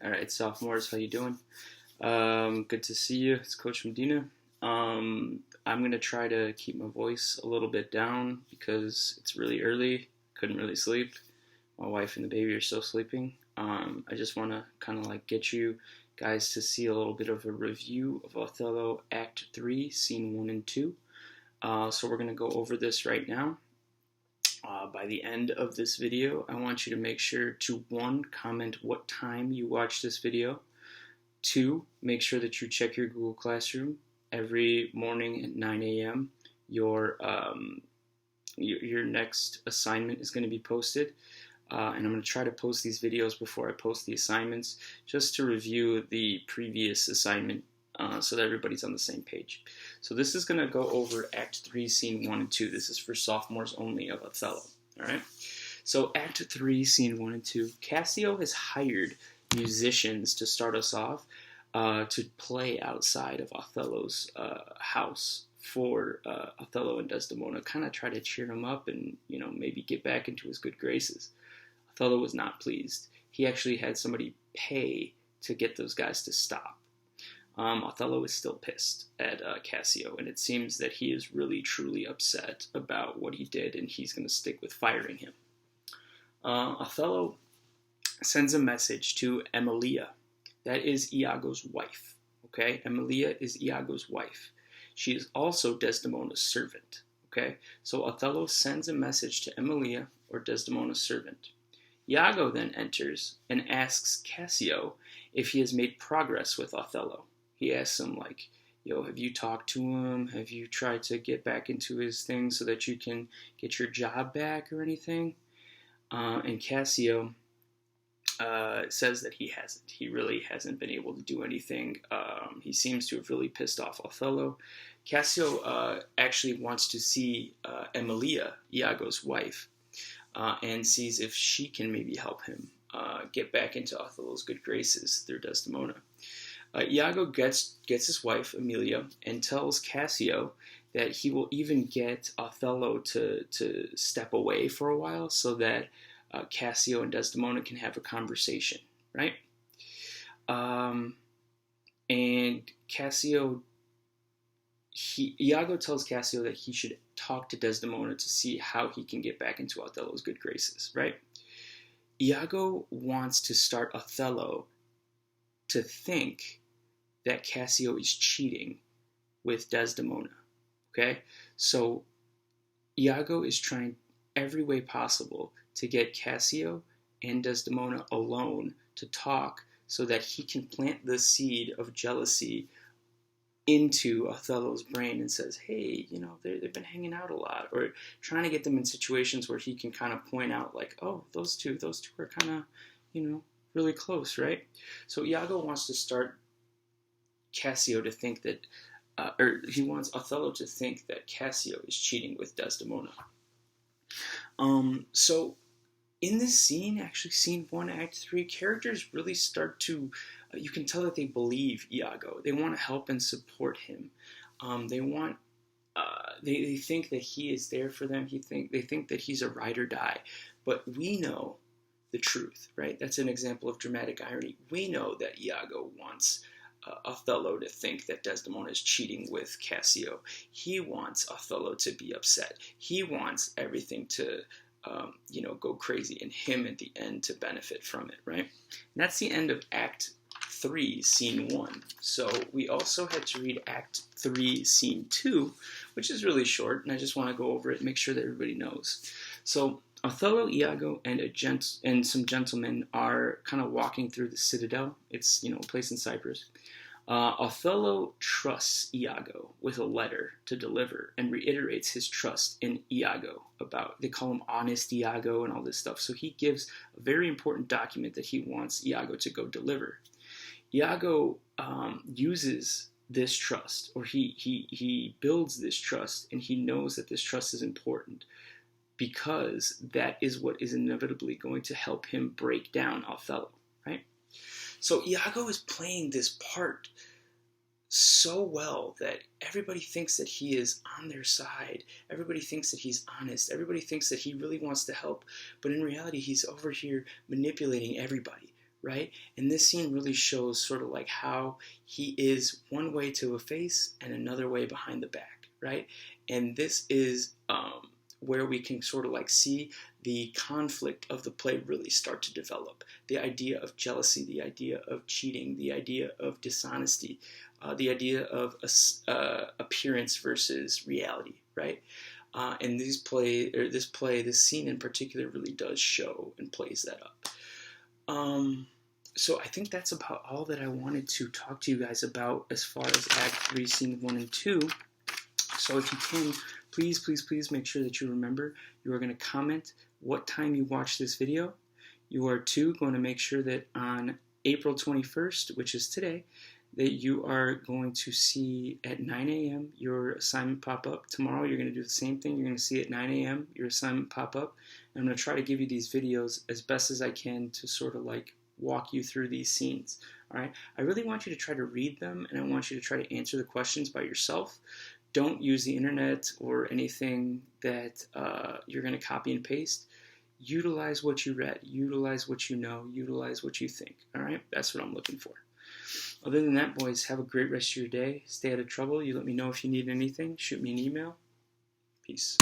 All right, sophomores, how you doing? Good to see you. It's Coach Medina. I'm gonna try to keep my voice a little bit down because it's really early. Couldn't really sleep. My wife and the baby are still sleeping. I just want to kind of like get you guys to see a little bit of a review of Othello Act III, Scene 1 and 2. So we're gonna go over this right now. By the end of this video, I want you to make sure to 1, comment what time you watch this video. 2, make sure that you check your Google Classroom every morning at 9 a.m. Your next assignment is going to be posted. And I'm going to try to post these videos before I post the assignments, just to review the previous assignment so that everybody's on the same page. So this is going to go over Act 3, Scene 1 and 2. This is for sophomores only of Othello. All right. So Act 3, Scene 1 and 2. Cassio has hired musicians to start us off to play outside of Othello's house for Othello and Desdemona, kind of try to cheer him up and, maybe get back into his good graces. Othello was not pleased. He actually had somebody pay to get those guys to stop. Othello is still pissed at Cassio, and it seems that he is really, truly upset about what he did, and he's going to stick with firing him. Othello sends a message to Emilia. That is Iago's wife. Okay? Emilia is Iago's wife. She is also Desdemona's servant. Okay? So Othello sends a message to Emilia, or Desdemona's servant. Iago then enters and asks Cassio if he has made progress with Othello. He asks him, like, have you talked to him? Have you tried to get back into his thing so that you can get your job back or anything? And Cassio says that he hasn't. He really hasn't been able to do anything. He seems to have really pissed off Othello. Cassio actually wants to see Emilia, Iago's wife, and sees if she can maybe help him get back into Othello's good graces through Desdemona. Iago gets his wife, Emilia, and tells Cassio that he will even get Othello to step away for a while so that Cassio and Desdemona can have a conversation, right? And Iago tells Cassio that he should talk to Desdemona to see how he can get back into Othello's good graces, right? Iago wants to start Othello to think that Cassio is cheating with Desdemona, okay? So Iago is trying every way possible to get Cassio and Desdemona alone to talk so that he can plant the seed of jealousy into Othello's brain and says, hey, they've been hanging out a lot, or trying to get them in situations where he can kind of point out, like, oh, those two are kind of, really close, right? So Iago wants to start Cassio to think that, or he wants Othello to think that Cassio is cheating with Desdemona. So in this scene, actually Scene 1, Act 3, characters really start to, you can tell that they believe Iago. They want to help and support him. They think that he is there for them. They think that he's a ride or die. But we know the truth, right? That's an example of dramatic irony. We know that Iago wants Othello to think that Desdemona is cheating with Cassio. He wants Othello to be upset. He wants everything to go crazy, and him at the end to benefit from it, right? And that's the end of Act 3, Scene 1. So we also had to read Act 3, Scene 2, which is really short, and I just want to go over it and make sure that everybody knows. So Othello, Iago, and some gentlemen are kind of walking through the citadel. It's, a place in Cyprus. Othello trusts Iago with a letter to deliver and reiterates his trust in Iago they call him honest Iago and all this stuff. So he gives a very important document that he wants Iago to go deliver. Iago uses this trust, or he builds this trust, and he knows that this trust is important because that is what is inevitably going to help him break down Othello, right? So Iago is playing this part so well that everybody thinks that he is on their side. Everybody thinks that he's honest. Everybody thinks that he really wants to help. But in reality, he's over here manipulating everybody, right? And this scene really shows sort of like how he is one way to a face and another way behind the back, right? And this is where we can sort of like see the conflict of the play really start to develop. The idea of jealousy, the idea of cheating, the idea of dishonesty, the idea of appearance versus reality, right? And this scene in particular really does show and plays that up. So I think that's about all that I wanted to talk to you guys about as far as Act 3, Scene 1 and 2. So if you can, please make sure that you remember you are going to comment what time you watch this video. You are, too, going to make sure that on April 21st, which is today, that you are going to see at 9 a.m. your assignment pop up. Tomorrow you're going to do the same thing. You're going to see at 9 a.m. your assignment pop up. And I'm going to try to give you these videos as best as I can to sort of like walk you through these scenes. All right. I really want you to try to read them, and I want you to try to answer the questions by yourself. Don't use the internet or anything that you're going to copy and paste. Utilize what you read. Utilize what you know. Utilize what you think. All right. That's what I'm looking for. Other than that, boys, have a great rest of your day. Stay out of trouble. You let me know if you need anything. Shoot me an email. Peace.